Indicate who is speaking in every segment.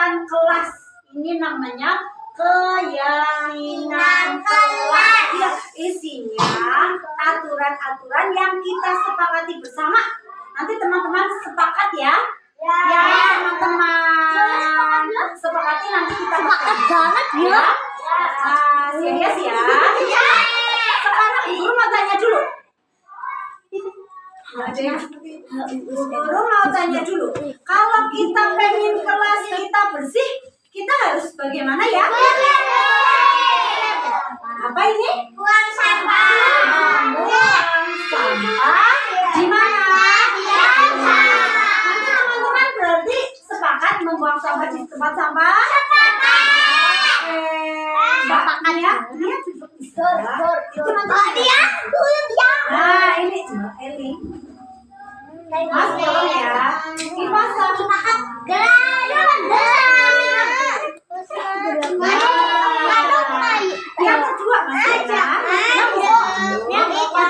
Speaker 1: kegiatan kelas. Ini namanya keyakinan kelas. Ya, isinya aturan-aturan yang kita sepakati bersama. Nanti teman-teman sepakat ya. Ya, teman-teman. Sepakati nanti kita
Speaker 2: sepakat banget ya.
Speaker 1: Serius ya. Sekarang guru mau tanya dulu. Guru mau tanya dulu. Kalau kita pengen kelas kita bersih, kita harus bagaimana ya? Apa ini?
Speaker 2: Buang sampah.
Speaker 1: Buang sampah di mana? Nanti teman-teman berarti sepakat membuang sampah di tempat sampah? Sepakat ya? Itu nanti
Speaker 2: Dia.
Speaker 1: Nah, ini Eli. Mas tolong ya. Dipasang
Speaker 2: Sepakat.
Speaker 1: yang kedua Mas ya. Yang kedua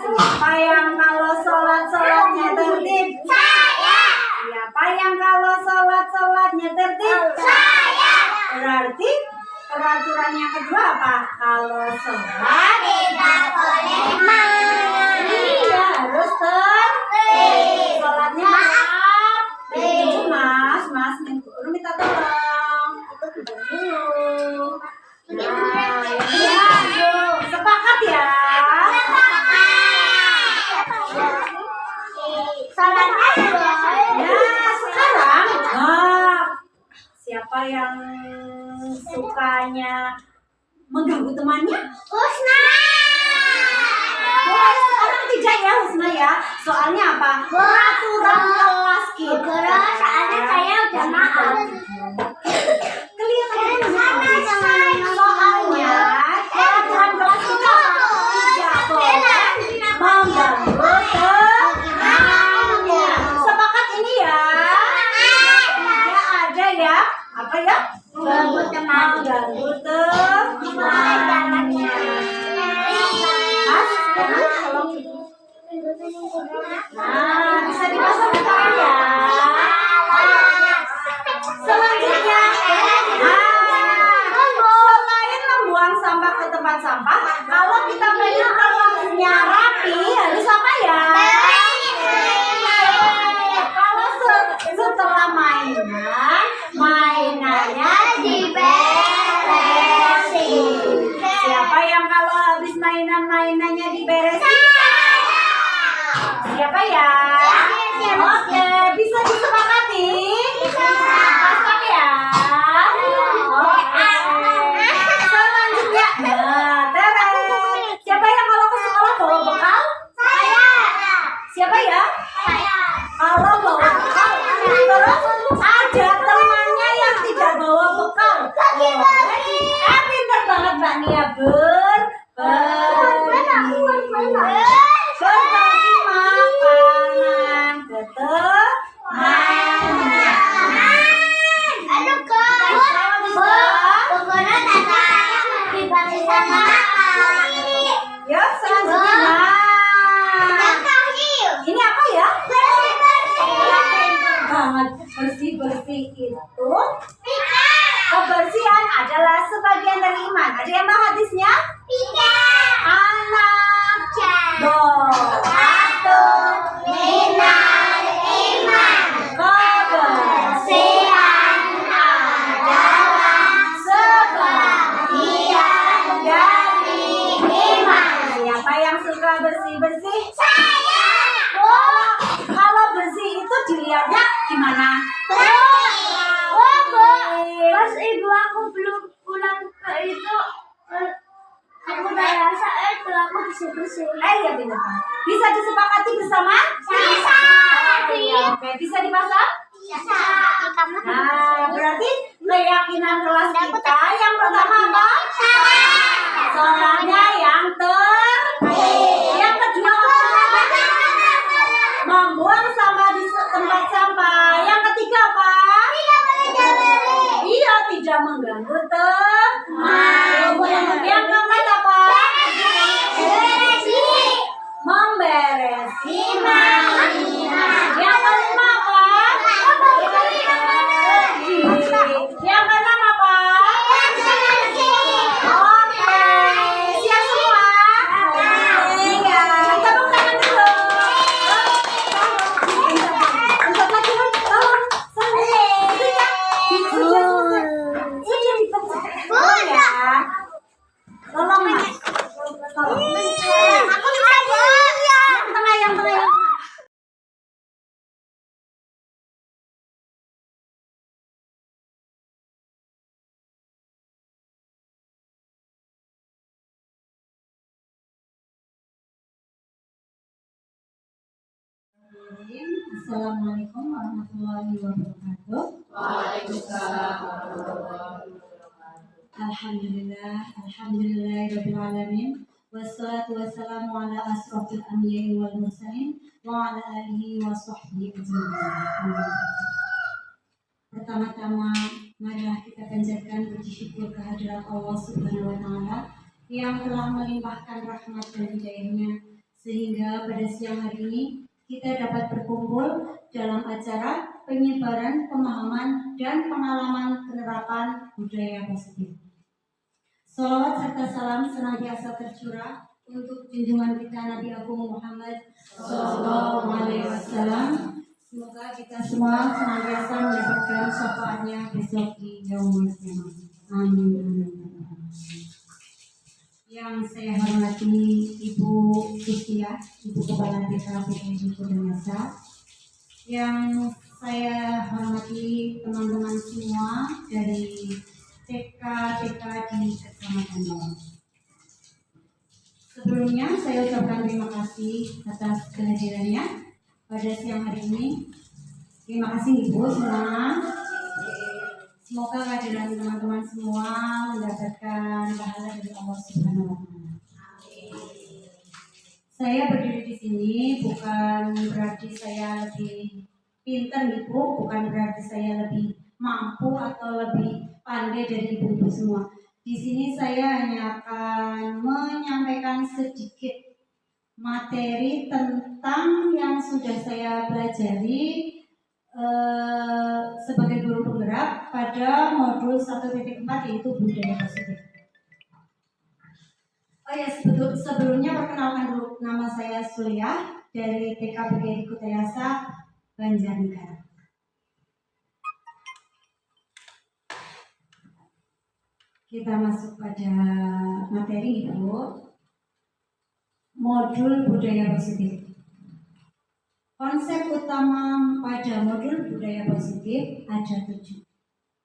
Speaker 1: siapa yang kalau sholatnya tertib?
Speaker 2: Saya.
Speaker 1: Siapa yang kalau sholatnya tertib?
Speaker 2: Saya.
Speaker 1: Berarti peraturan yang kedua apa? Kalau sholat
Speaker 2: Tidak boleh
Speaker 1: iya harus tertib. Sholatnya itu mas guru minta tolong. Nah, ya. Sepakat ya? Ya, sekarang siapa yang sukanya mengganggu temannya?
Speaker 2: Husna.
Speaker 1: Boleh sekarang tidak ya Husna ya? Soalnya apa? Peraturan kelas kita.
Speaker 2: Soalnya saya udah maaf.
Speaker 1: Kelihatan soalnya peraturan kelas kita tidak boleh mengganggu temannya. Sepakat ini ya? Tidak ada ya? Apa ya?
Speaker 2: Mengganggu teman.
Speaker 1: Mengganggu temannya. Mas, tolong. Nah, bisa dipasang sekarang ya. Selanjutnya, selain membuang sampah ke tempat sampah, kalau kita pengen kelasnya rapi, harus apa ya? Kalau setelah mainannya diberesin. Siapa yang kalau habis mainannya diberesin? Siapa ya? Oke, bisa disepakati? Masak ya? Oke. Selanjutnya, siapa yang kalau ke sekolah bawa bekal? Siapa ya? Kalau bawa bekal, terus ada temannya yang tidak bawa bekal. Pintar banget Mbak Nia, berbagi makanan ke temannya. Ya, selanjutnya. Ini apa ya? Banget bersih itu. Kebersihan adalah sebagian dari iman. Ada yang tahu hadisnya? Anak doatun minal iman. Kebersihan adalah sebagian dari iman. Siapa yang suka bersih-bersih?
Speaker 2: Saya.
Speaker 1: Oh, kalau bersih itu dilihatnya gimana?
Speaker 2: Pas ibu aku belum pulang ke itu, aku udah rasa itu aku bersih-bersih.
Speaker 1: Ya benar. Bisa disepakati bersama?
Speaker 2: Bisa.
Speaker 1: Oke, bisa dipasang?
Speaker 2: Bisa.
Speaker 1: Nah, berarti keyakinan kelas kita yang pertama apa? Sholatnya yang tertib. Yang kedua membuang sampah di tempat sampah. Yang ketiga apa? Iya, tidak mengganggu teman. Yang keempat apa? Memberesi mainan. Yang kelima apa? Assalamualaikum warahmatullahi wabarakatuh.
Speaker 3: Waalaikumsalam warahmatullahi wabarakatuh.
Speaker 1: Alhamdulillahirabbil alamin. Wassalatu wassalamu ala asrofil anbiya'i wal mursalin wa ala alihi wa sahbihi ajma'in. Pertama-tama marilah kita panjatkan puji syukur kehadirat Allah Subhanahu wa taala yang telah melimpahkan rahmat dan hidayahnya sehingga pada siang hari ini kita dapat berkumpul dalam acara penyebaran pemahaman dan pengalaman penerapan budaya positif. Salawat serta salam senantiasa tercurah untuk junjungan kita Nabi Agung Muhammad Sallallahu Alaihi Wasallam. Semoga kita semua senantiasa mendapatkan syafaatnya besok di yaumul qiyamah. Amin. Yang saya hormati Ibu Kustia, Ibu Kepala Desa PPI Kudanasa. Yang saya hormati teman-teman semua dari TK di Kecamatan Bawang. Sebelumnya saya ucapkan terima kasih atas kehadirannya pada siang hari ini. Terima kasih Ibu semua. Semoga kehadiran teman-teman semua mendapatkan pahala dari Allah Subhanahu wa taala. Saya berdiri di sini bukan berarti saya lebih pintar Ibu, bukan berarti saya lebih mampu atau lebih pandai dari ibu-ibu semua. Di sini saya hanya akan menyampaikan sedikit materi tentang yang sudah saya pelajari sebagai guru penggerak pada modul 1.4 yaitu budaya positif. Oh ya, sebelumnya perkenalkan dulu, nama saya Sulia dari TK PGRI Kudanasa, Banjarnegara. Kita masuk pada materi Ibu. Modul budaya positif. Konsep utama pada modul budaya positif ada 7.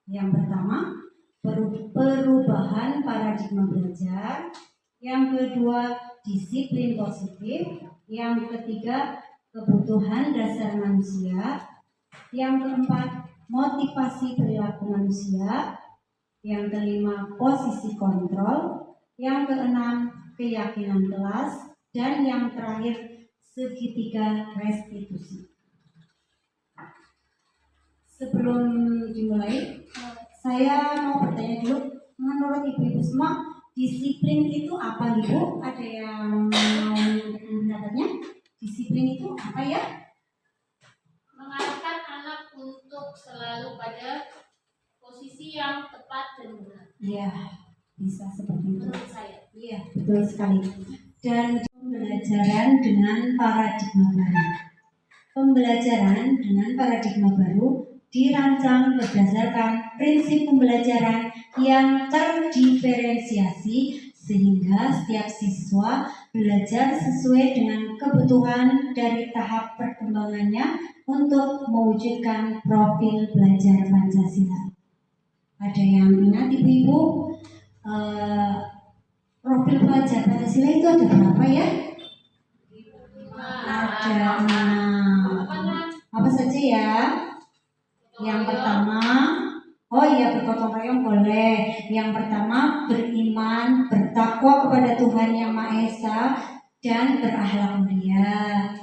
Speaker 1: Yang pertama, perubahan paradigma belajar. Yang kedua, disiplin positif. Yang ketiga, kebutuhan dasar manusia. Yang keempat, motivasi perilaku manusia. Yang kelima, posisi kontrol. Yang keenam, keyakinan kelas. Dan yang terakhir, segitiga restitusi. Sebelum dimulai, saya mau bertanya dulu, menurut ibu-ibu semua, disiplin itu apa Ibu? Ada yang mau memberikan pendapatnya? Disiplin itu apa ya?
Speaker 3: Mengarahkan anak untuk selalu pada posisi yang tepat dan benar.
Speaker 1: Iya, bisa seperti itu.
Speaker 3: Menurut saya.
Speaker 1: Iya, betul sekali. Dan pembelajaran dengan paradigma baru. Pembelajaran dengan paradigma baru dirancang berdasarkan prinsip pembelajaran yang terdiferensiasi sehingga setiap siswa belajar sesuai dengan kebutuhan dari tahap perkembangannya untuk mewujudkan profil belajar Pancasila. Ada yang ingat ibu-ibu? Profil belajar Pancasila itu ada berapa ya? Ada 6. Apa saja ya? Yang pertama, oh iya, bergotong royong boleh. Yang pertama, beriman, bertakwa kepada Tuhan Yang Maha Esa dan berakhlak mulia.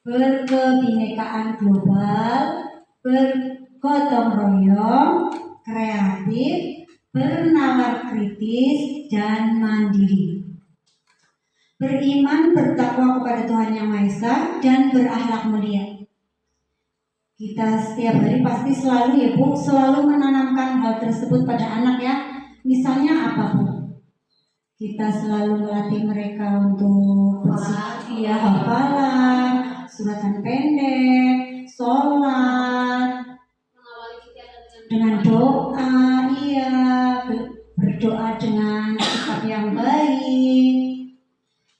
Speaker 1: Berkebinekaan global, bergotong royong, kreatif, bernalar kritis, dan mandiri. Beriman, bertakwa kepada Tuhan Yang Maha Esa dan berakhlak mulia. Kita setiap hari pasti selalu ya Bu, selalu menanamkan hal tersebut pada anak ya. Misalnya apa Bu? Kita selalu melatih mereka untuk bersedia hafalan, suratan pendek, sholat,
Speaker 3: Mengawali kegiatan
Speaker 1: dengan doa, iya, berdoa dengan sikap yang baik.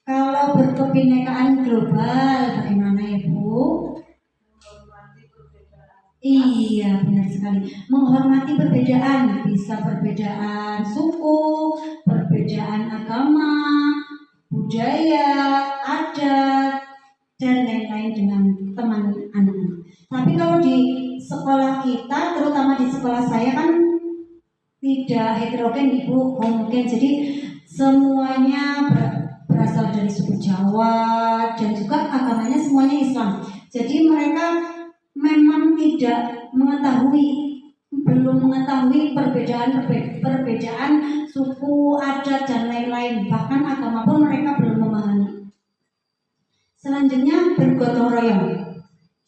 Speaker 1: Kalau berkebinekaan global, bagaimana ya Bu? Iya, benar sekali. Menghormati perbedaan, bisa perbedaan suku, perbedaan agama, budaya, adat, dan lain-lain dengan teman Tapi kalau di sekolah kita, terutama di sekolah saya kan tidak heterogen Ibu, homogen. Jadi semuanya berasal dari suku Jawa dan juga agamanya semuanya Islam. Jadi mereka memang tidak belum mengetahui perbedaan suku, adat dan lain-lain. Bahkan agama pun mereka belum memahami. Selanjutnya bergotong royong.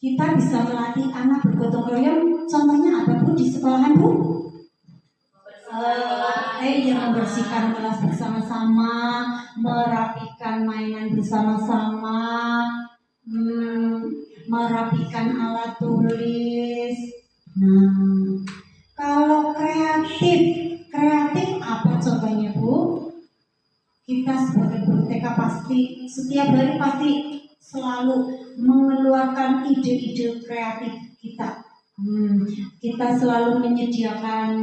Speaker 1: Kita bisa melatih anak bergotong royong. Contohnya apa Bu di sekolahan Bu? Membersihkan kelas bersama-sama, merapikan mainan bersama-sama, merapikan alat tulis. Nah, kalau kreatif apa contohnya Bu? Kita sebagai guru TK pasti setiap hari pasti selalu mengeluarkan ide-ide kreatif kita. Kita selalu menyediakan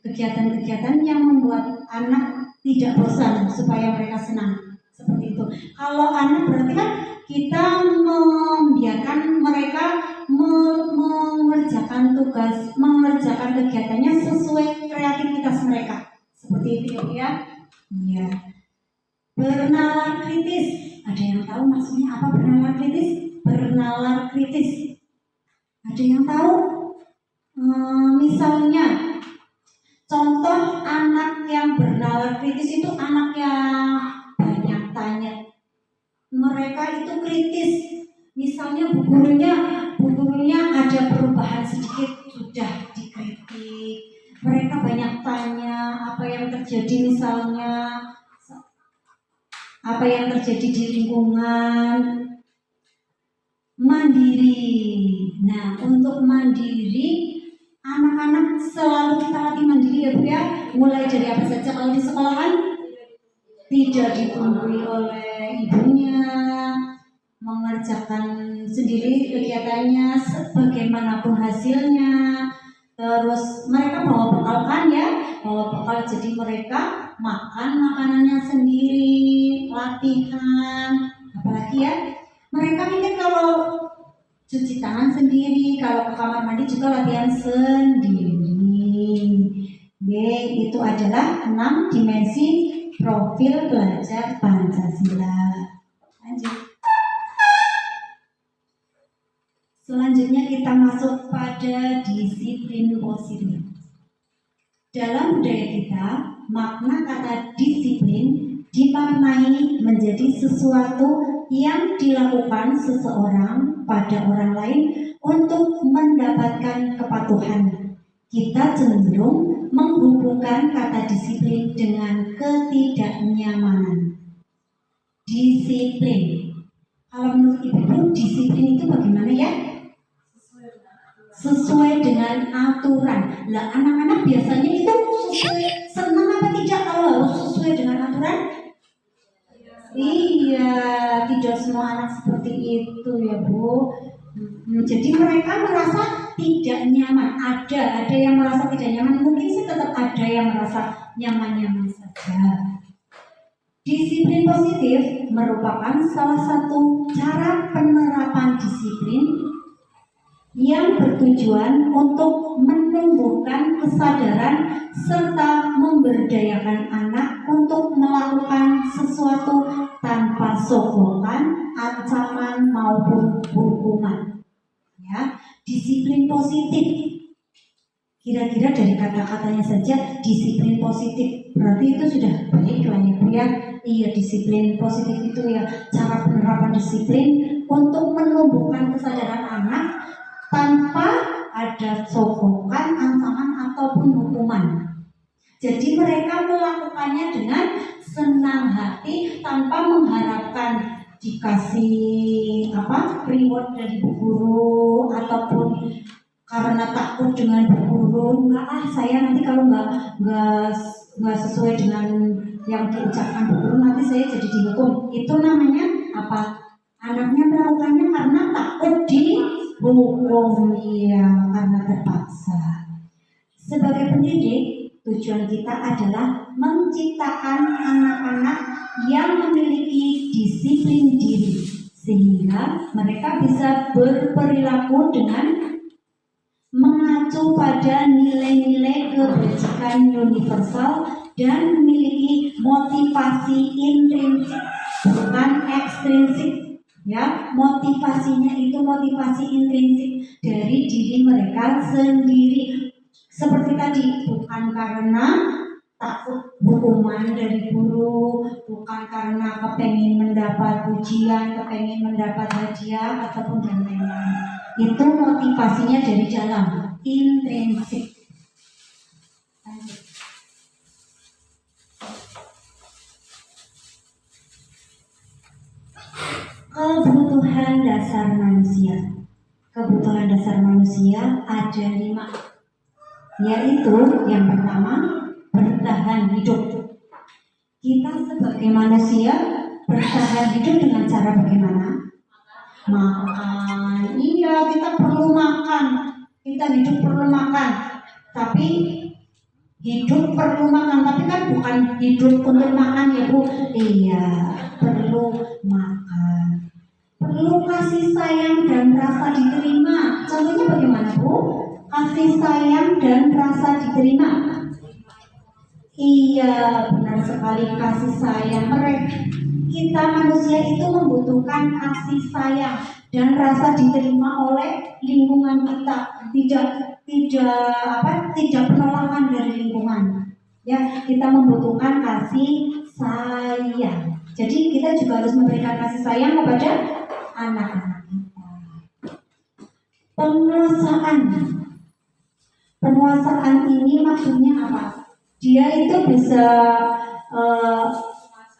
Speaker 1: kegiatan-kegiatan yang membuat anak tidak bosan supaya mereka senang. Seperti itu. Kalau anak berarti kan kita membiarkan mereka mengerjakan kegiatannya sesuai kreativitas mereka. Seperti itu ya. Iya. Bernalar kritis. Ada yang tahu maksudnya apa bernalar kritis? Bernalar kritis. Ada yang tahu? Misalnya, contoh anak yang bernalar kritis itu anak yang banyak tanya. Mereka itu kritis. Misalnya bu gurunya ada perubahan sedikit sudah dikritik. Mereka banyak tanya apa yang terjadi misalnya, apa yang terjadi di lingkungan. Mandiri. Nah, untuk mandiri, anak-anak selalu kita latih mandiri ya Bu ya. Mulai dari apa saja kalau di sekolahan? Tidak ditunggui oleh ibunya, mengerjakan sendiri kegiatannya sebagaimanapun hasilnya. Terus mereka bawa bekal kan ya, bawa bekal jadi mereka makan makanannya sendiri, latihan, apalagi ya. Mereka mungkin kalau cuci tangan sendiri, kalau ke kamar mandi juga latihan sendiri. Itu adalah 6 dimensi profil belajar Pancasila. Lanjut. Selanjutnya kita masuk pada disiplin positif. Dalam budaya kita, makna kata disiplin dimaknai menjadi sesuatu yang dilakukan seseorang pada orang lain untuk mendapatkan kepatuhan. Kita cenderung menghubungkan kata disiplin dengan ketidaknyamanan. Disiplin. Kalau menurut Ibu, disiplin itu bagaimana ya? Sesuai dengan aturan. Lah anak-anak biasanya itu senang apa tidak kalau harus sesuai dengan aturan? Iya, tidak semua anak seperti itu ya Bu. Jadi mereka merasa tidak nyaman. Ada yang merasa tidak nyaman. Mungkin sih tetap ada yang merasa nyaman-nyaman saja. Disiplin positif merupakan salah satu cara penerapan disiplin yang bertujuan untuk menumbuhkan kesadaran serta memberdayakan anak untuk melakukan sesuatu tanpa sokongan, ancaman maupun hukuman. Ya, disiplin positif. Kira-kira dari kata-katanya saja disiplin positif berarti itu sudah baik lah ya Bu ya. Iya, disiplin positif itu ya cara penerapan disiplin untuk menumbuhkan kesadaran anak tanpa ada sokongan, ancaman ataupun hukuman. Jadi mereka melakukannya dengan senang hati tanpa mengharapkan dikasih reward dari bu guru ataupun karena takut dengan bu guru. Saya nanti kalau nggak sesuai dengan yang diucapkan bu guru nanti saya jadi dihukum. Itu namanya apa? Anaknya melakukannya karena takut dihukum, ya karena terpaksa. Sebagai pendidik, tujuan kita adalah menciptakan anak-anak yang memiliki disiplin diri sehingga mereka bisa berperilaku dengan mengacu pada nilai-nilai kebajikan universal dan memiliki motivasi intrinsik bukan ekstrinsik. Ya, motivasinya itu motivasi intrinsik dari diri mereka sendiri. Seperti tadi, bukan karena takut hukuman dari guru, bukan karena kepengen mendapat pujian, kepengen mendapat hadiah ataupun dan lain-lain. Itu motivasinya dari dalam, intrinsik. Kebutuhan dasar manusia. Kebutuhan dasar manusia ada 5, yaitu yang pertama bertahan hidup. Kita sebagai manusia bertahan hidup dengan cara bagaimana? Makan. Iya, kita perlu makan. Kita hidup perlu makan. Tapi hidup perlu makan, tapi kan bukan hidup untuk makan ya Bu. Iya, perlu makan. Perlu kasih sayang dan rasa diterima. Contohnya bagaimana Bu? Kasih sayang dan rasa diterima. Iya, benar sekali, kasih sayang. Kita manusia itu membutuhkan kasih sayang dan rasa diterima oleh lingkungan kita. Tidak penolakan dari lingkungan. Ya, kita membutuhkan kasih sayang. Jadi kita juga harus memberikan kasih sayang kepada anak-anak kita. Penguasaan ini maksudnya apa? Dia itu bisa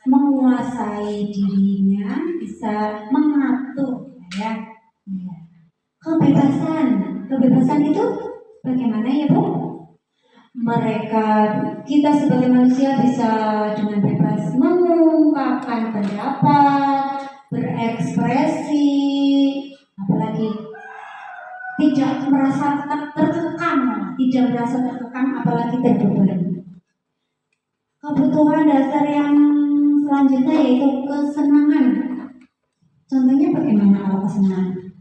Speaker 1: menguasai dirinya, bisa mengatur, ya. Kebebasan itu bagaimana ya Bu? Kita sebagai manusia bisa dengan bebas mengungkapkan pendapat, berekspresi, apalagi tidak merasa terkekang, apalagi terbebani. Kebutuhan dasar yang selanjutnya yaitu kesenangan. Contohnya bagaimana kalau kesenangan?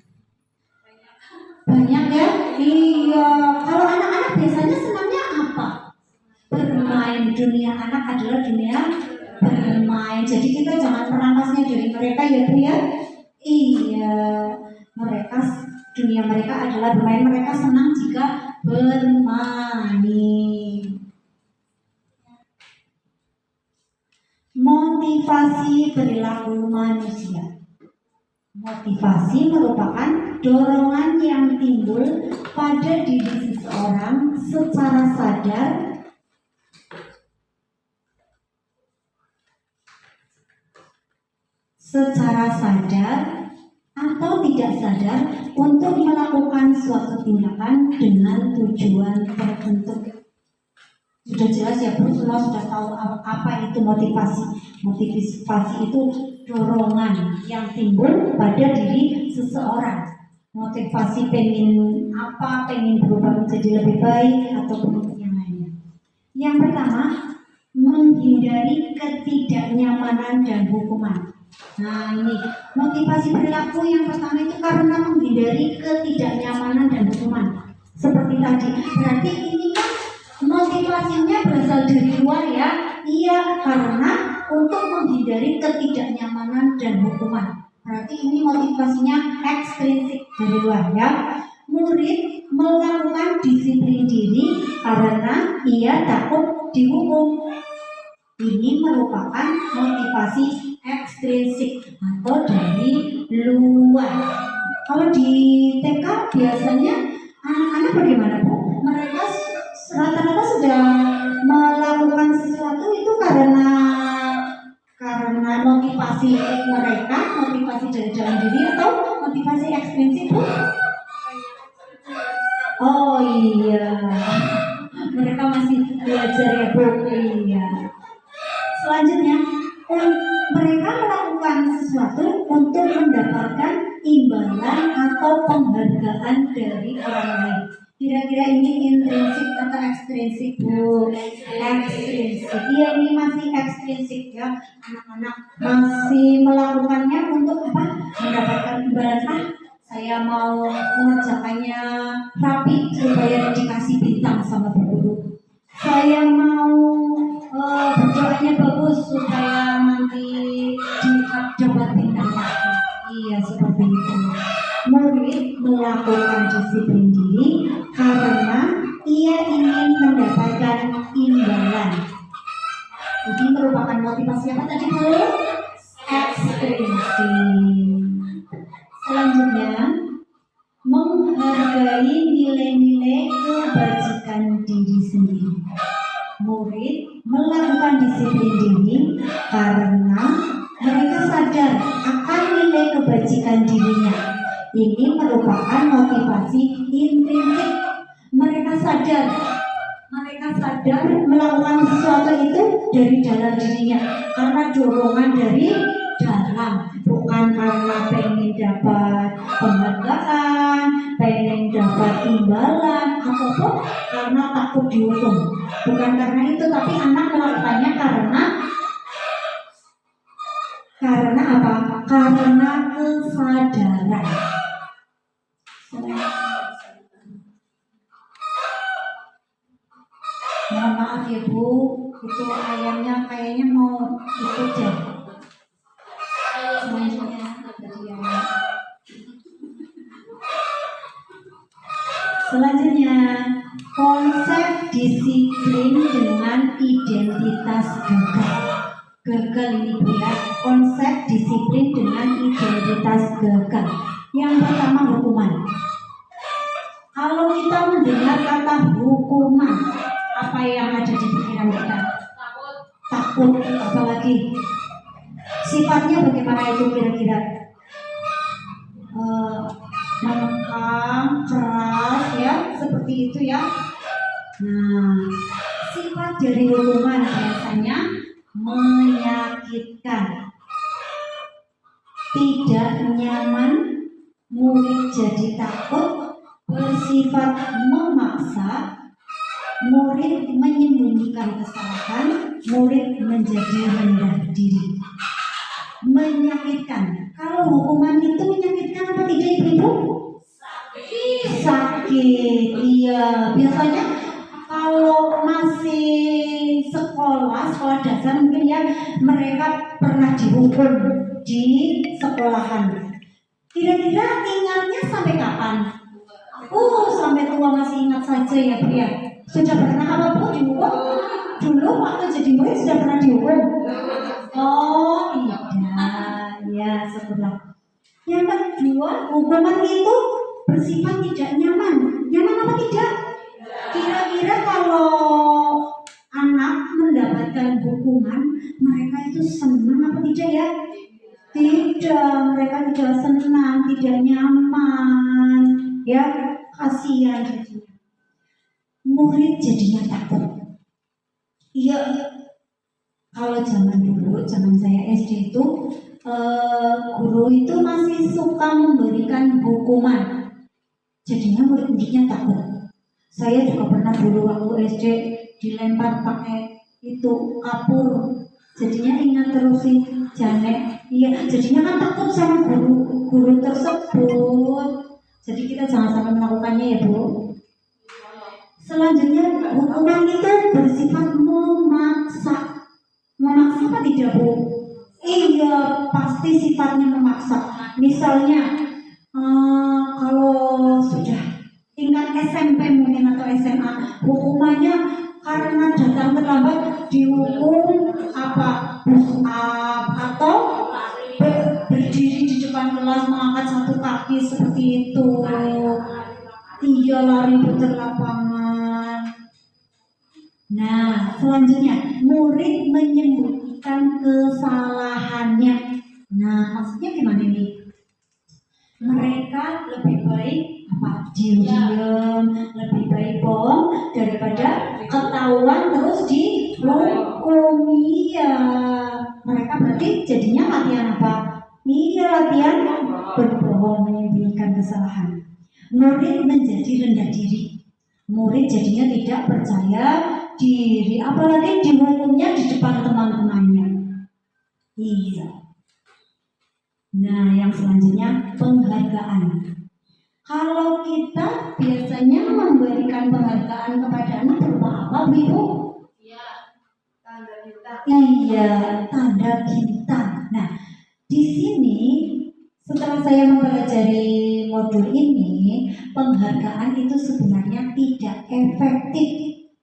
Speaker 1: Banyak ya? Iya. Kalau anak-anak biasanya senangnya apa? Bermain. Dunia anak adalah dunia bermain. Jadi kita jangan merampasnya dari mereka ya Bu ya. Iya. Dunia mereka adalah bermain. Mereka senang jika bermain. Motivasi perilaku manusia. Motivasi merupakan dorongan yang timbul pada diri seseorang secara sadar atau tidak sadar untuk melakukan suatu tindakan dengan tujuan tertentu. Sudah jelas ya Bu, semua sudah tahu apa itu motivasi. Motivasi itu dorongan yang timbul pada diri seseorang. Motivasi pengen apa, pengen berubah menjadi lebih baik ataupun yang lainnya. Yang pertama, menghindari ketidaknyamanan dan hukuman. Nah ini motivasi perilaku yang pertama itu karena menghindari ketidaknyamanan dan hukuman. Seperti tadi, berarti ini kan motivasinya berasal dari luar ya. Iya, karena untuk menghindari ketidaknyamanan dan hukuman. Berarti ini motivasinya ekstrinsik dari luar ya. Murid melakukan disiplin diri karena ia takut dihukum. Ini merupakan motivasi ekstrinsik atau dari luar. Kalau di TK biasanya anak-anak bagaimana Bu? Mereka rata-rata sudah melakukan sesuatu itu karena motivasi mereka, motivasi dari dalam diri atau motivasi ekstrinsik Bu? Oh iya, mereka masih belajar ya Bu. Iya. Selanjutnya, mereka melakukan sesuatu untuk mendapatkan imbalan atau penghargaan dari orang lain. Kira-kira ini intrinsik atau ekstrinsik Bu? Ekstrinsik. Iya, ini masih ekstrinsik ya. Anak-anak masih melakukannya untuk apa? mendapatkan imbalan, saya mau mengerjakannya rapi supaya dikasih bintang sama Bu Guru. Saya mau berdoanya bagus supaya nanti dapat bintang lagi. Iya, seperti itu. Murid melakukan disiplin diri karena ia ingin mendapatkan imbalan. Ini merupakan motivasi apa tadi Bu? Ekstrinsi. Selanjutnya, menghargai nilai-nilai kebajikan diri sendiri. Murid melakukan disiplin diri karena mereka sadar akan nilai kebajikan dirinya. Ini merupakan motivasi intrinsik. Mereka sadar melakukan sesuatu itu dari dalam dirinya karena dorongan dari dalam, bukan karena pengen dapat penghargaan, pengen dapat imbalan ataupun karena takut dihukum. Bukan karena itu, tapi anak melakukannya karena apa? Karena kesadaran. Mohon maaf ya Bu, itu ayamnya kayaknya mau ikut ya. Selanjutnya, konsep disiplin dengan identitas gagal. Gagal ini Bu ya, konsep disiplin dengan identitas gagal. Yang pertama, hukuman. Kalau kita mendengar kata hukuman, apa yang ada di pikiran kita? Takut, apalagi sifatnya bagaimana itu kira-kira? Mengekang, keras ya, seperti itu ya. Nah, sifat dari hukuman biasanya menyakitkan, tidak nyaman, murid jadi takut, bersifat memaksa, murid menyembunyikan kesalahan, murid menjadi rendah diri. Menyakitkan. Kalau hukuman itu menyakitkan apa tidak Ibu? Sakit. Iya, biasanya kalau masih sekolah dasar mungkin ya, mereka pernah dihukum di sekolahan. Kira-kira ingatnya sampai kapan? Sampai tua masih ingat saja ya Bu ya. Sudah pernah apa Bu dihukum? Dulu waktu jadi murid sudah pernah dihukum? Oh iya, ya syukurlah. Yang kedua, hukuman itu bersifat tidak nyaman. Nyaman apa tidak? Kira-kira kalau anak mendapatkan hukuman, mereka itu senang apa tidak ya? Tidak, mereka tidak senang, tidak nyaman. Ya, kasihan jadinya. Murid jadinya takut. Iya, kalau zaman dulu, zaman saya SD itu, guru itu masih suka memberikan hukuman. Jadinya murid-muridnya takut. Saya juga pernah dulu waktu SD dilempar pakai itu kapur. Jadinya ingat terus sih, Janek. Iya, jadinya kan takut sama guru tersebut. Jadi kita jangan sampai melakukannya ya Bu. Selanjutnya, hukuman itu bersifat memaksa. Memaksa apa tidak Bu? Iya, pasti sifatnya memaksa. Misalnya, kalau sudah tingkat SMP mungkin atau SMA, hukumannya karena datang terlambat dihukum apa? Push up atau berdiri di depan kelas mengangkat satu kaki seperti itu. Iya, lari putar lapangan. Nah, selanjutnya murid menyembunyikan kesalahannya. Nah, maksudnya gimana nih? Mereka lebih baik diam-diam, lebih baik bohong daripada ketahuan terus dihukum. Iya, mereka berarti jadinya latihan apa? Iya, latihan berbohong, menyembunyikan kesalahan. Murid menjadi rendah diri. Murid jadinya tidak percaya diri, apalagi dihukumnya di depan teman-temannya. Iya. Nah, yang selanjutnya penghargaan. Kalau kita biasanya memberikan penghargaan kepada anak berupa apa, Bu Ibu?
Speaker 3: Ya, tanda bintang.
Speaker 1: Iya, tanda bintang. Nah, di sini setelah saya mempelajari modul ini, penghargaan itu sebenarnya tidak efektif.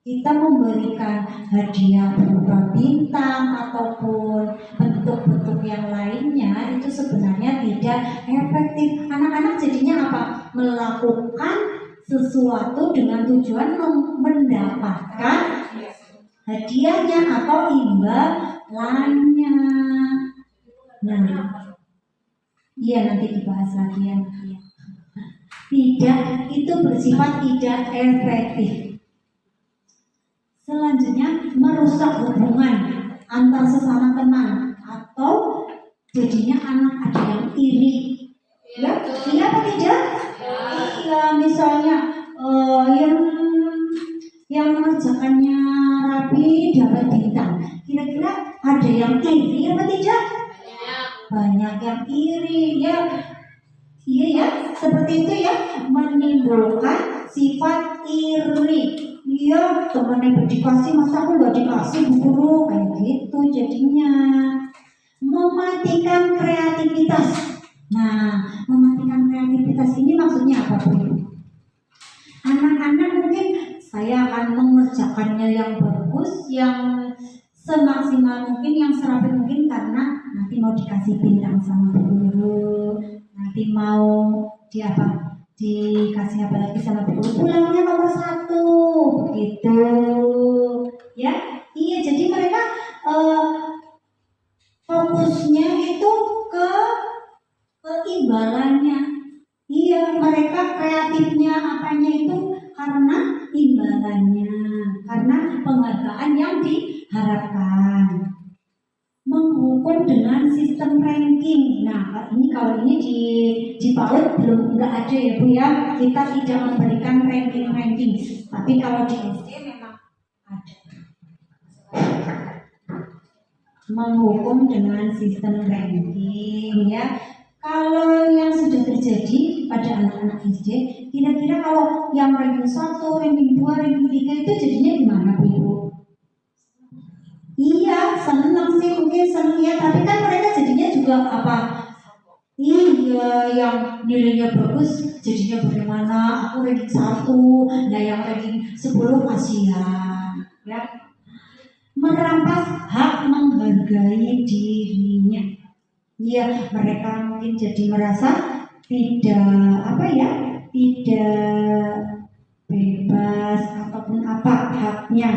Speaker 1: Kita memberikan hadiah berupa bintang ataupun bentuk-bentuk yang lainnya itu sebenarnya tidak efektif. Anak-anak jadinya apa? Melakukan sesuatu dengan tujuan mendapatkan hadiahnya atau imbalannya. Nah, iya nanti dibahas lagi ya. Tidak, itu bersifat tidak efektif. Selanjutnya merusak hubungan antar sesama teman atau jadinya anak ada yang iri. Ya, iya apa tidak? Iya, misalnya yang mengerjakannya rapi dapat bintang. Kira-kira ada yang iri apa tidak? Banyak yang iri ya. Iya ya, seperti itu ya, menimbulkan sifat iri. Iya, temennya dikasih masa aku nggak dikasih Bu Guru, kayak gitu jadinya. Mematikan kreativitas. Nah, mematikan kreativitas ini maksudnya apa Bu? Anak-anak mungkin saya akan mengerjakannya yang bagus, yang semaksimal mungkin, yang serapi mungkin karena nanti mau dikasih bintang sama Bu Guru, nanti mau dikasih apa lagi sama Bu Guru, pulangnya nomor 1 begitu ya. Iya, jadi mereka fokusnya itu ke imbalannya. Iya, mereka kreatifnya apanya itu karena imbalannya, karena penghargaan yang diharapkan. Menghukum dengan sistem ranking. Nah, ini kalau ini di PAUD belum nggak ada ya Bu ya. Kita tidak memberikan ranking. Tapi kalau di SD memang ada. Menghukum dengan sistem ranking ya. Kalau yang sudah terjadi pada anak-anak SD, kira-kira kalau yang ranking 1, ranking 2, ranking 3 itu jadinya gimana Bu Ibu? Iya, senang sih, mungkin senang ya, tapi kan mereka jadinya juga apa? Iya, yang nilainya bagus jadinya bagaimana? Aku ranking 1, nah yang ranking 10 kasihan ya. Merampas hak menghargai dirinya. Iya, mereka mungkin jadi merasa tidak bebas ataupun apa haknya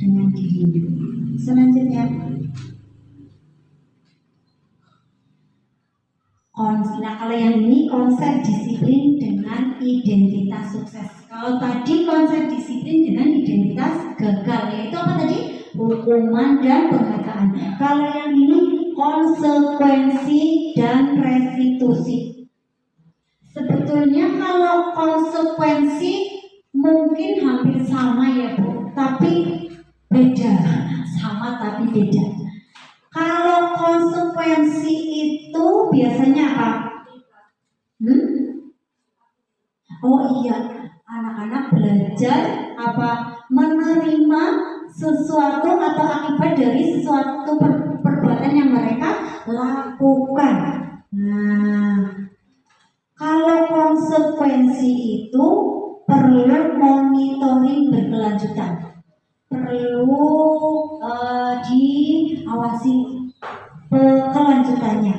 Speaker 1: dengan dirinya. Selanjutnya, nah kalau yang ini konsep disiplin dengan identitas sukses. Kalau tadi konsep disiplin dengan identitas gagal, yaitu apa tadi? Hukuman dan penghargaan. Kalau yang ini konsekuensi dan restitusi. Sebetulnya kalau konsekuensi mungkin hampir sama ya Bu, tapi beda. Sama tapi beda. Kalau konsekuensi itu biasanya apa? Oh iya, anak-anak belajar apa? Menerima sesuatu atau akibat dari sesuatu perbuatan yang mereka lakukan. Nah, kalau konsekuensi itu perlu monitoring berkelanjutan, perlu diawasi kelanjutannya.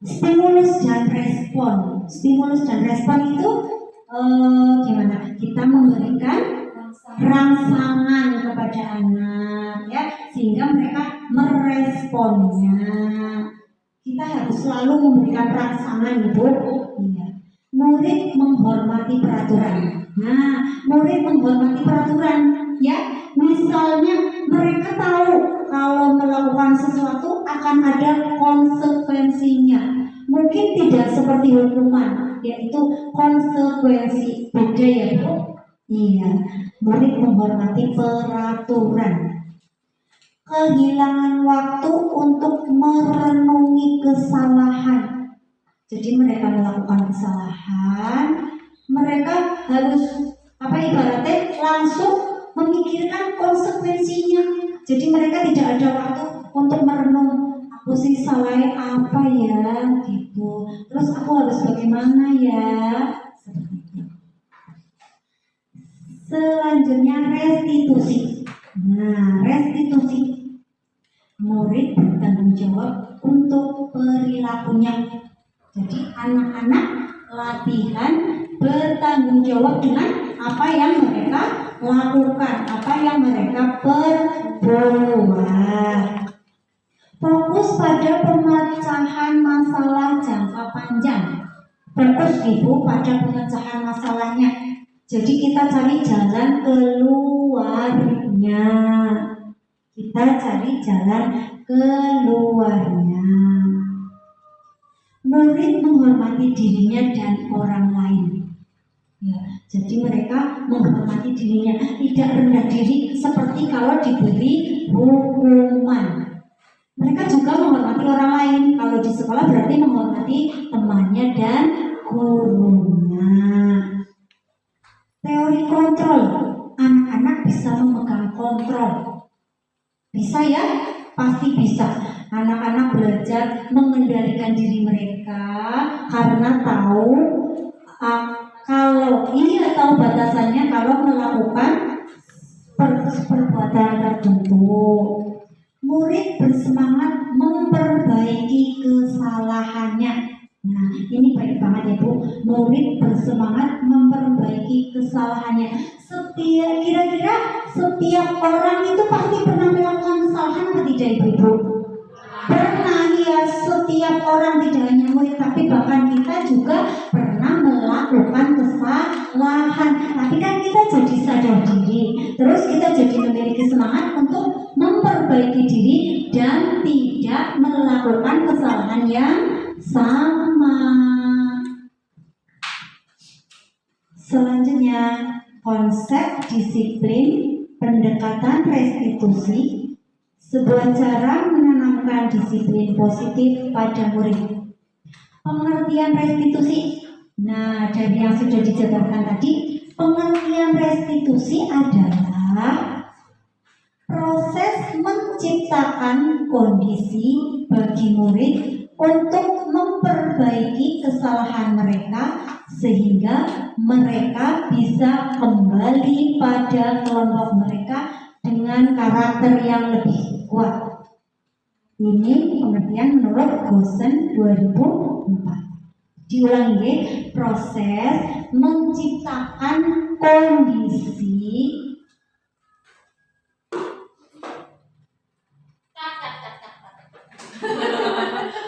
Speaker 1: Stimulus dan respon itu gimana? Kita memberikan rangsangan kepada anak ya, sehingga mereka meresponnya. Kita harus selalu memberikan rangsangan Ibu. Iya. Murid menghormati peraturan. Nah, murid menghormati peraturan ya. Misalnya mereka tahu kalau melakukan sesuatu akan ada konsekuensinya. Mungkin tidak seperti hukuman, yaitu konsekuensi. Beda ya Bu? Iya, murid menghormati peraturan. kehilangan waktu untuk merenungi kesalahan. Jadi mereka melakukan kesalahan, mereka harus ibaratnya langsung memikirkan konsekuensinya. Jadi mereka tidak ada waktu untuk merenung, aku sih salahnya apa ya gitu, terus aku harus bagaimana ya, seperti itu. Selanjutnya restitusi. Nah, restitusi, murid bertanggung jawab untuk perilakunya. Jadi anak-anak latihan bertanggung jawab dengan apa yang mereka lakukan, apa yang mereka perbuat. Fokus pada pemecahan masalah jangka panjang. Fokus Ibu pada pemecahan masalahnya. Jadi kita cari jalan keluarnya. Kita cari jalan keluarnya. Murid menghormati dirinya dan orang lain. Ya, jadi mereka menghormati dirinya, tidak rendah diri seperti kalau diberi hukuman. Mereka juga menghormati orang lain. Kalau di sekolah berarti menghormati temannya dan gurunya. Teori kontrol, anak-anak bisa memegang kontrol. Bisa ya? Pasti bisa. Anak-anak belajar mengendalikan diri mereka karena tahu kalau ini tahu batasannya kalau melakukan perbuatan tertentu. Murid bersemangat memperbaiki kesalahannya. Nah, ini baik banget ya Bu. Murid bersemangat memperbaiki kesalahannya. Kira-kira setiap orang itu pasti pernah melakukan kesalahan atau tidak Ibu? Pernah ya, setiap orang, tidak hanya murid tapi bahkan kita juga pernah melakukan kesalahan. Tapi kan kita jadi sadar diri, terus kita jadi memiliki semangat untuk memperbaiki diri dan tidak melakukan kesalahan yang sama. Selanjutnya, konsep disiplin pendekatan restitusi, sebuah cara menanamkan disiplin positif pada murid. Pengertian restitusi. Nah, dari yang sudah dijabarkan tadi, pengertian restitusi adalah proses menciptakan kondisi bagi murid untuk memperbaiki kesalahan mereka sehingga mereka bisa kembali pada kelompok mereka dengan karakter yang lebih kuat. Ini pengertian menurut Goosen 2004. Diulangi, proses menciptakan kondisi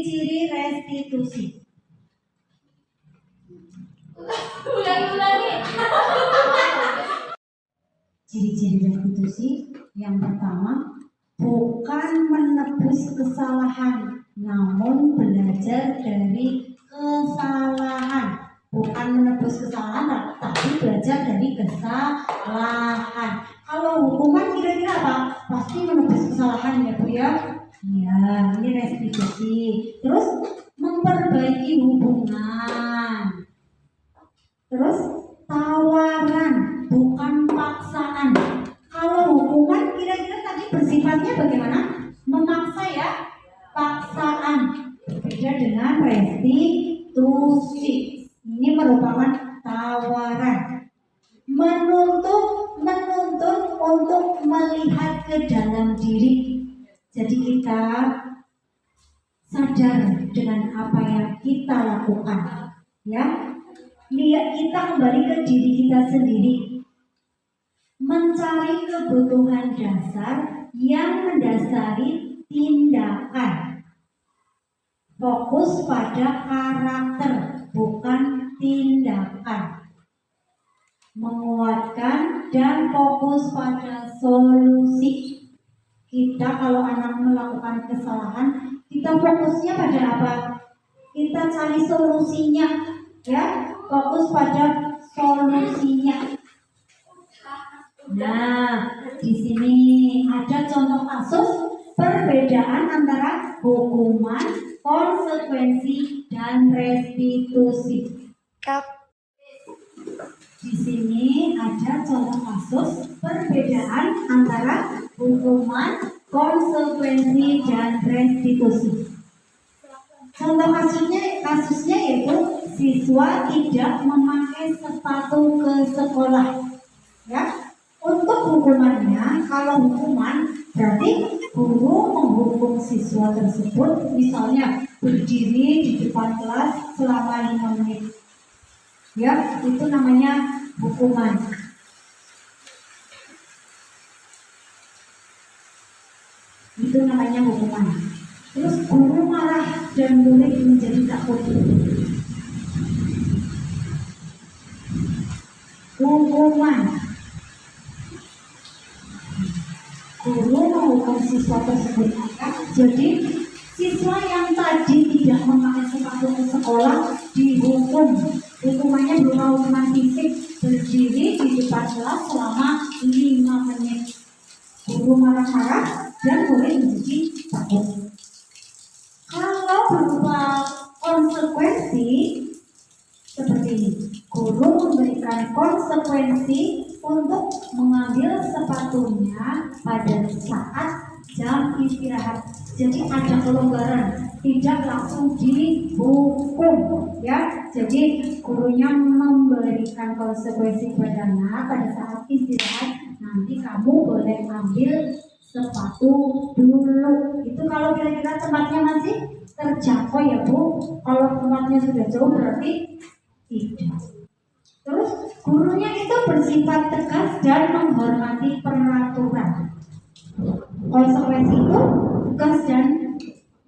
Speaker 1: ciri restitusi.
Speaker 3: Ulangi.
Speaker 1: Ciri-ciri restitusi yang pertama, bukan menebus kesalahan, namun belajar dari kesalahan. Bukan menebus kesalahan, tapi belajar dari kesalahan. Kalau hukuman kira-kira apa? Pasti menebus kesalahan ya Bu ya. Ya, ini restitusi. Terus memperbaiki hubungan. Terus tawaran, bukan paksaan. Kalau hukuman kira-kira tadi bersifatnya bagaimana? Memaksa ya, paksaan. Berbeda dengan restitusi. Ini merupakan tawaran. Menuntut untuk melihat ke dalam diri. Jadi kita sadar dengan apa yang kita lakukan, ya. Lihat kita kembali ke diri kita sendiri. Mencari kebutuhan dasar yang mendasari tindakan. Fokus pada karakter, bukan tindakan. Menguatkan dan fokus pada solusi. Kita kalau anak melakukan kesalahan, kita fokusnya pada apa? Kita cari solusinya, ya. Fokus pada solusinya. Nah, di sini ada contoh kasus perbedaan antara hukuman, konsekuensi, dan restitusi. Di sini ada contoh kasus perbedaan antara hukuman, konsekuensi, dan restitusi. Contoh kasusnya yaitu siswa tidak memakai sepatu ke sekolah. Ya, untuk hukumannya, kalau hukuman berarti guru menghukum siswa tersebut, misalnya berdiri di depan kelas selama 5 menit. Ya, itu namanya hukuman. Itu namanya hukuman. Terus guru marah dan murid menjadi takut. Hukuman. Guru menghukum siswa tersebut. Jadi siswa yang tadi tidak memakai sepatu ke sekolah dihukum. Hukumannya berupa hukuman fisik, berdiri di depan kelas selama 5 menit. Guru marah-marah dan murid menjadi takut. Kalau berupa konsekuensi seperti ini, guru memberikan konsekuensi untuk mengambil sepatunya pada saat jam istirahat. Jadi ada kelonggaran, tidak langsung dihukum, ya. Jadi gurunya memberikan konsekuensi kepada anak pada saat istirahat. Nanti kamu boleh ambil sepatu dulu. Itu kalau kira-kira tempatnya masih terjangkau ya Bu. Kalau tempatnya sudah jauh berarti tidak. Terus gurunya itu bersifat tegas dan menghormati peraturan. Konsekuensi itu tegas dan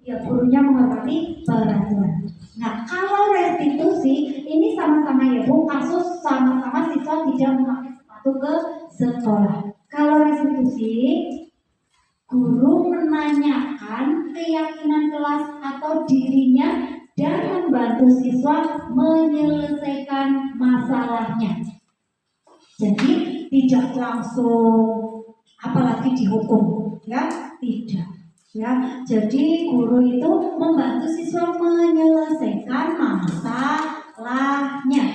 Speaker 1: ya gurunya menghormati peraturan. Nah, kalau restitusi ini sama-sama ya Bu, kasus sama-sama siswa tidak memakai sepatu ke sekolah. Kalau restitusi, guru menanyakan keyakinan kelas atau dirinya dan membantu siswa menyelesaikan masalahnya. Jadi tidak langsung apalagi dihukum, ya, tidak. Ya, jadi guru itu membantu siswa menyelesaikan masalahnya.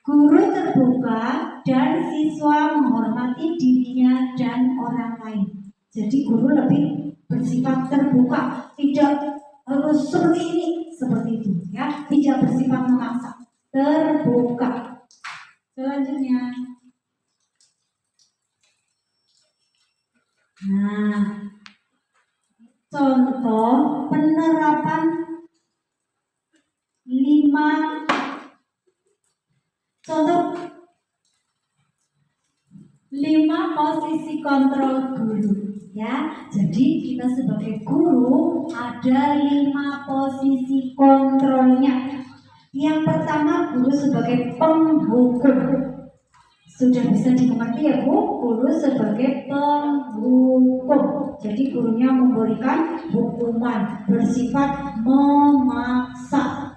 Speaker 1: Guru terbuka dan siswa menghormati dirinya dan orang lain. Jadi guru lebih bersifat terbuka, tidak harus seperti ini, seperti itu, ya, tidak bersifat memaksa, terbuka. Selanjutnya, nah, contoh penerapan 5 posisi kontrol guru, ya. Jadi kita sebagai guru ada 5 posisi kontrolnya. Yang pertama, guru sebagai penghukum. Sudah bisa dimengerti ya Bu, guru sebagai penghukum. Jadi gurunya memberikan hukuman, bersifat memaksa.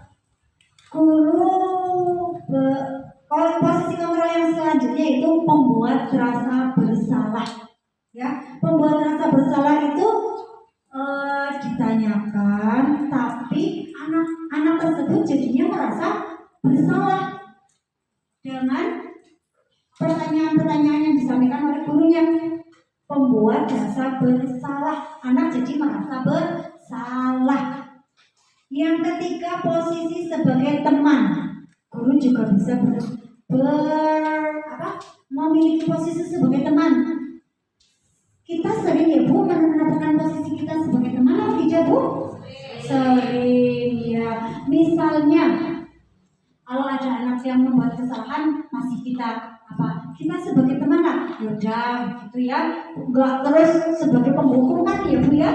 Speaker 1: Kalau posisi kontrol yang selanjutnya itu pembuat rasa bersalah. Ya, pembuat rasa bersalah itu ditanyakan, tapi anak tersebut jadinya merasa bersalah dengan pertanyaan-pertanyaan yang disampaikan oleh gurunya. Pembuat rasa bersalah, anak jadi merasa bersalah. Yang ketiga, posisi sebagai teman. Guru juga bisa memiliki posisi sebagai teman. Kita sering ya Bu menempatkan posisi kita sebagai teman atau tidak Bu? Sering ya. Misalnya kalau ada anak yang membuat kesalahan, masih kita sebagai teman lah, yaudah gitu ya, enggak terus sebagai penghukum kan ya Bu ya?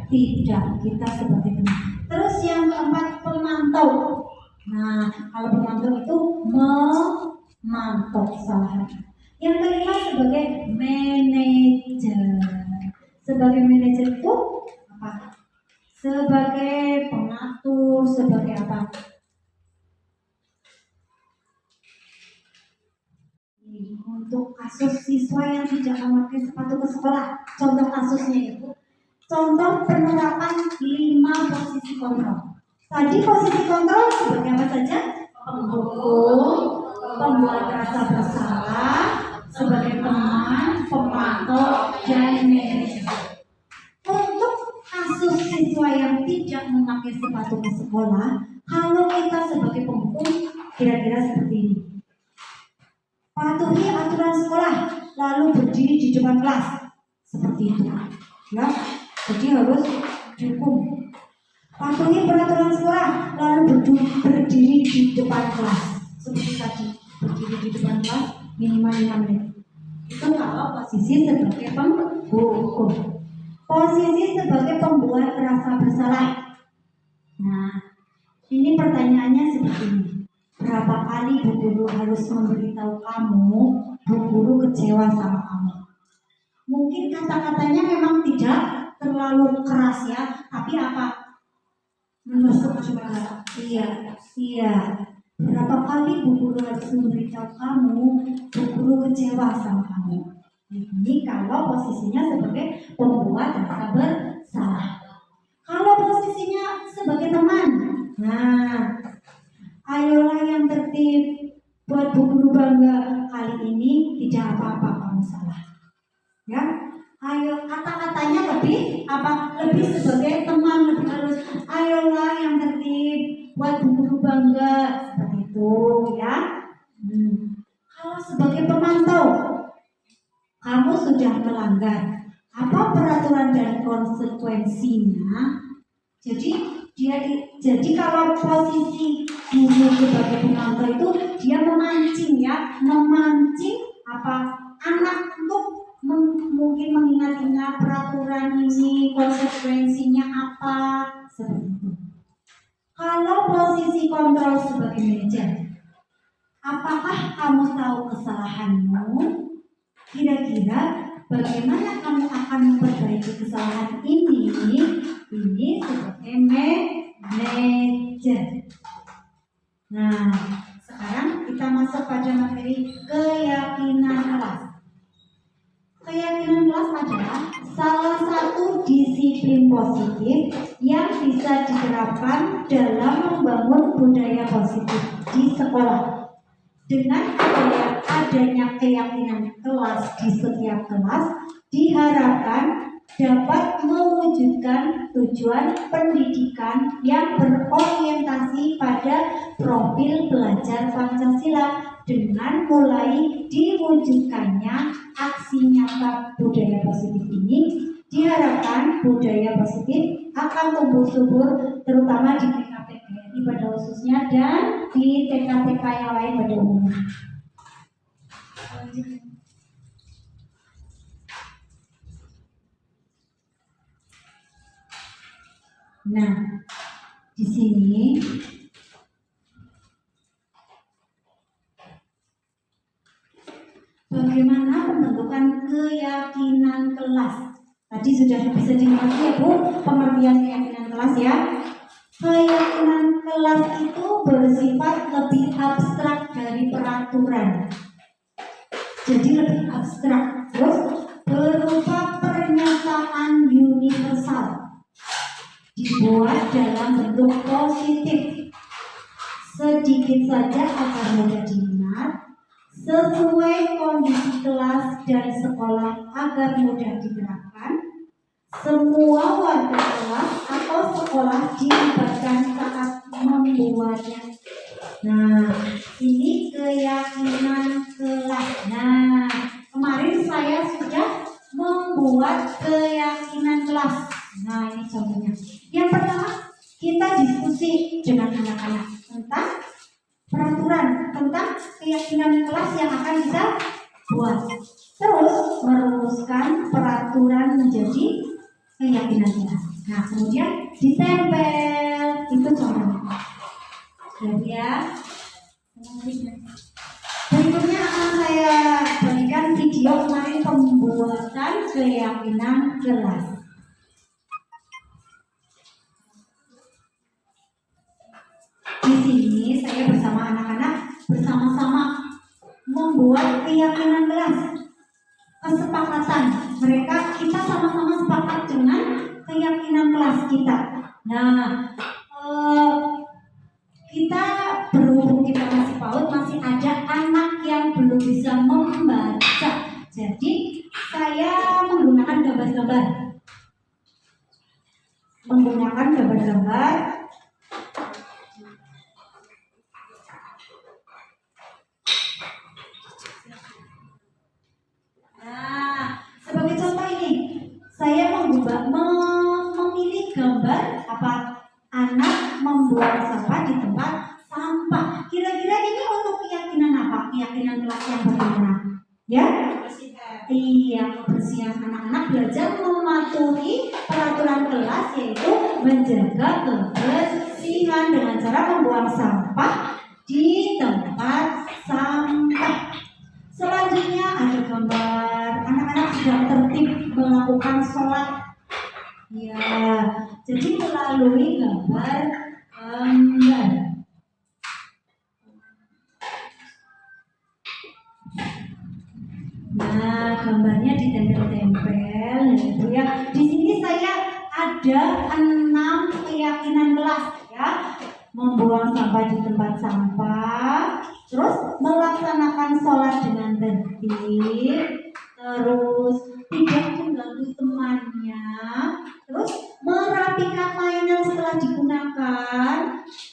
Speaker 1: Tidak, kita sebagai teman. Terus yang keempat, pemantau. Nah, kalau pemantau itu memantau kesalahan. Yang kelima sebagai manajer. Sebagai manajer itu apa? Sebagai pengatur, sebagai apa? Untuk kasus siswa yang tidak memakai sepatu ke sekolah, contoh kasusnya itu. contoh penerapan 5 posisi kontrol. Tadi posisi kontrol sebagai apa saja? Penghukum, pembuat rasa bersalah, sebagai teman, pemantau, dan manajer. Untuk kasus siswa yang tidak memakai sepatu ke sekolah, kalau kita sebagai penghukum kira-kira seperti ini. Patuhi aturan sekolah, lalu berdiri di depan kelas. Seperti itu. Ya, jadi harus dihukum. Patuhi peraturan sekolah, lalu berdiri di depan kelas. Seperti tadi, berdiri di depan kelas minimal 5 menit. Itu kalau posisi sebagai penghukum. Posisi sebagai pembuat rasa bersalah. Nah, ini pertanyaannya seperti ini. Berapa kali Bu Guru harus memberitahu kamu, Bu Guru kecewa sama kamu? Mungkin kata-katanya memang tidak terlalu keras ya, tapi apa? Menusuk juga. Iya. Berapa kali Bu Guru harus memberitahu kamu, Bu Guru kecewa sama kamu? Ini kalau posisinya sebagai pembuat rasa bersalah. Kalau posisinya sebagai teman, nah, ayolah yang tertib, buat Bu Guru bangga. Kali ini tidak apa-apa kamu salah. Ya, ayo, kata-katanya lebih apa? Lebih sebagai teman, lebih halus. Ayolah yang tertib, buat Bu Guru bangga. Seperti itu ya. Kalau sebagai pemantau, kamu sudah melanggar apa peraturan dan konsekuensinya. Jadi kalau posisi guru sebagai pemantau itu dia memancing apa anak untuk mungkin mengingat-ingat peraturan ini, konsekuensinya apa, seperti itu. Kalau posisi kontrol sebagai manajer, apakah kamu tahu kesalahanmu? Kira-kira bagaimana kamu akan memperbaiki kesalahan ini? Ini sebagai manajer. Nah, sekarang kita masuk pada materi keyakinan kelas. Keyakinan kelas adalah salah satu disiplin positif yang bisa diterapkan dalam membangun budaya positif di sekolah. Dengan adanya keyakinan kelas di setiap kelas, diharapkan dapat mewujudkan tujuan pendidikan yang berorientasi pada profil belajar Pancasila dengan mulai diwujudkannya aksi nyata budaya positif ini. Diharapkan budaya positif akan tumbuh subur terutama di TK-TK pada khususnya dan di TK-TK yang lain pada umumnya. Nah, di sini bagaimana pembentukan keyakinan kelas? Tadi sudah bisa dimengerti ya Bu, pengertian keyakinan kelas ya. Keyakinan kelas itu bersifat lebih abstrak dari peraturan. Jadi lebih abstrak, terus berupa pernyataan universal, dibuat dalam bentuk positif, sedikit saja agar mudah diingat, sesuai kondisi kelas dan sekolah agar mudah diterapkan. Semua warga kelas atau sekolah dilibatkan saat membuatnya. Nah, ini keyakinan kelas. Nah, kemarin saya sudah membuat keyakinan kelas. Nah, ini contohnya. Yang pertama, kita diskusi dengan anak-anak tentang peraturan, tentang keyakinan kelas yang akan kita buat. Terus merumuskan peraturan menjadi keyakinan kelas. Nah, kemudian ditempel. Itu contohnya. Jadi ya, berikutnya akan saya berikan video kemarin pembuatan keyakinan kelas. Di sini saya bersama anak-anak bersama-sama membuat keyakinan kelas. Kesepakatan mereka, kita sama-sama sepakat dengan kita. Nah, kita berhubung kita masih PAUD, masih ada anak yang belum bisa membaca. Jadi saya menggunakan gambar-gambar. Nah, sebagai contoh ini, saya memilih gambar apa? Anak membuang sampah di tempat sampah. Kira-kira ini untuk keyakinan apa? Keyakinan kelas yang bagaimana? Ya? Iya, kebersihan anak-anak belajar mematuhi peraturan kelas, yaitu menjaga kebersihan dengan cara membuang sampah di tempat sampah. Selanjutnya ada gambar anak-anak sedang tertib melakukan sholat. Ya, jadi melalui gambar. Nah, gambarnya ditempel-tempel, gitu ya. Di sini saya ada 6 keyakinan kelas, ya. Membuang sampah di tempat sampah, terus melaksanakan sholat dengan tertib, terus tidak mengganggu temannya, terus merapikan mainan setelah digunakan,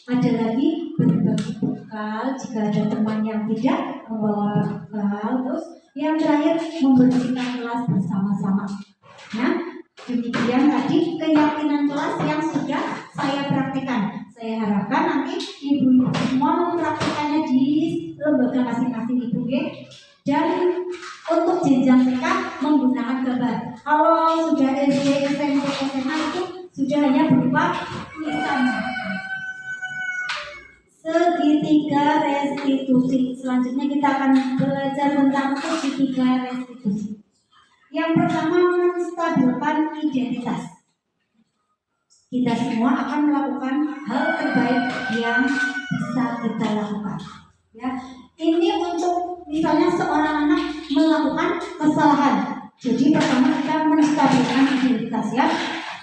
Speaker 1: ada lagi berbagi bekal jika ada teman yang tidak membawa bekal, terus yang terakhir membersihkan kelas bersama-sama. Nah, demikian tadi keyakinan kelas yang sudah saya praktikkan. Saya harapkan nanti ibu-ibu semua mempraktikannya di lembaga masing-masing ibu, ya. Dan untuk jenjang TK menggunakan gambar. Kalau sudah SD, SMP, SMA itu sudah hanya berupa tulisan. Segitiga restitusi. Selanjutnya kita akan belajar tentang segitiga restitusi. Yang pertama, menstabilkan identitas. Kita semua akan melakukan hal terbaik yang bisa kita lakukan. Ya, ini untuk misalnya seorang anak melakukan kesalahan. Jadi pertama kita menstabilkan identitas, ya.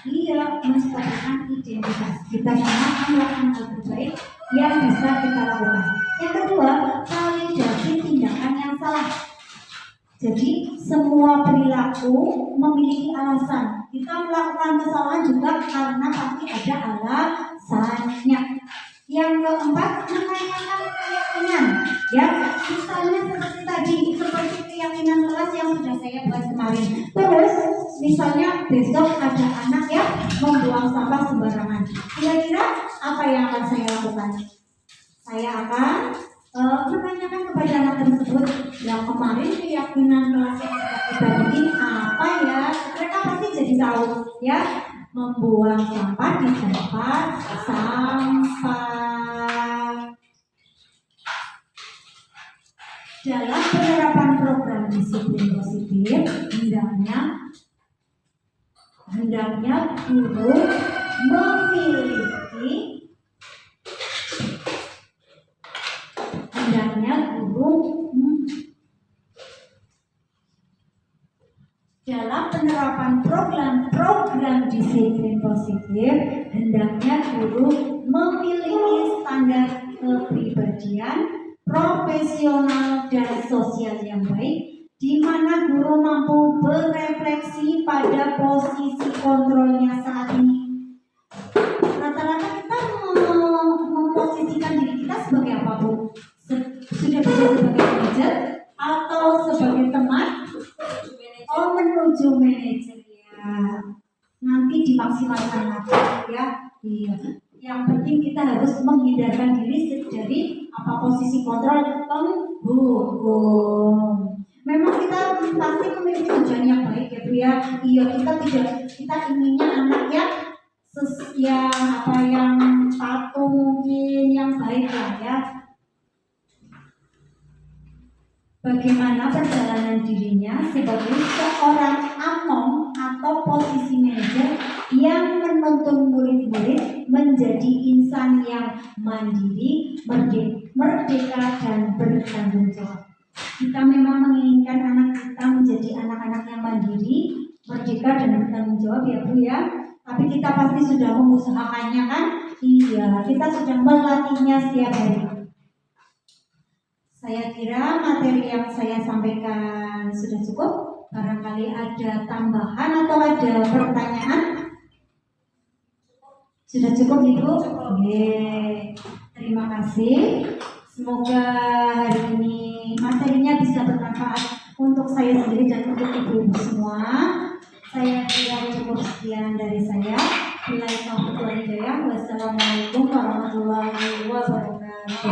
Speaker 1: Iya, menstabilkan identitas. Kita semua akan melakukan hal terbaik yang bisa kita lakukan. Yang kedua, validasi tindakan yang salah. Jadi semua perilaku memiliki alasan. Kita melakukan kesalahan juga karena pasti ada alasannya. Yang keempat, menanyakan keyakinan. Ya, misalnya seperti tadi, seperti keyakinan kelas yang sudah saya buat kemarin. Terus, misalnya besok ada anak yang membuang sampah sembarangan. Kira-kira apa yang akan saya lakukan? Saya akan menanyakan kepada anak tersebut, yang kemarin keyakinan kelas yang sudah kita bikin apa ya? Mereka pasti jadi tahu, ya. Membuang sampah di tempat sampah. Dalam penerapan program disiplin positif, hendaknya guru memiliki dalam penerapan program disiplin positif, hendaknya guru memiliki standar kepribadian, profesional dan sosial yang baik, di mana guru mampu berefleksi pada posisi kontrolnya saat ini. Rata-rata kita memposisikan diri kita sebagai apa, Bu? Sudah bisa sebagai manajer atau sebagai teman? Oh, menuju manajer, ya. Nanti dimaksimalkan lagi, ya. Iya. Yang penting kita harus menghindarkan diri dari apa posisi kontrol penghukum. Memang kita pasti memiliki tujuan yang baik, ya, Bu, ya. Iya, kita inginnya anak yang patuh, mungkin yang baik lah, ya. Bagaimana perjalanan dirinya sebagai seorang among atau posisi manajer yang menuntun murid-murid menjadi insan yang mandiri, merdeka dan bertanggung jawab. Kita memang menginginkan anak kita menjadi anak-anak yang mandiri, merdeka dan bertanggung jawab, ya, Bu, ya. Tapi kita pasti sudah mengusahakannya kan? Iya, kita sudah melatihnya setiap hari. Saya kira materi yang saya sampaikan sudah cukup. Barangkali ada tambahan atau ada pertanyaan? Sudah cukup Ibu? Oke, terima kasih. Semoga hari ini materinya bisa bermanfaat untuk saya sendiri dan untuk ibu-ibu semua. Saya kira cukup sekian dari saya. Wassalamualaikum warahmatullahi wabarakatuh.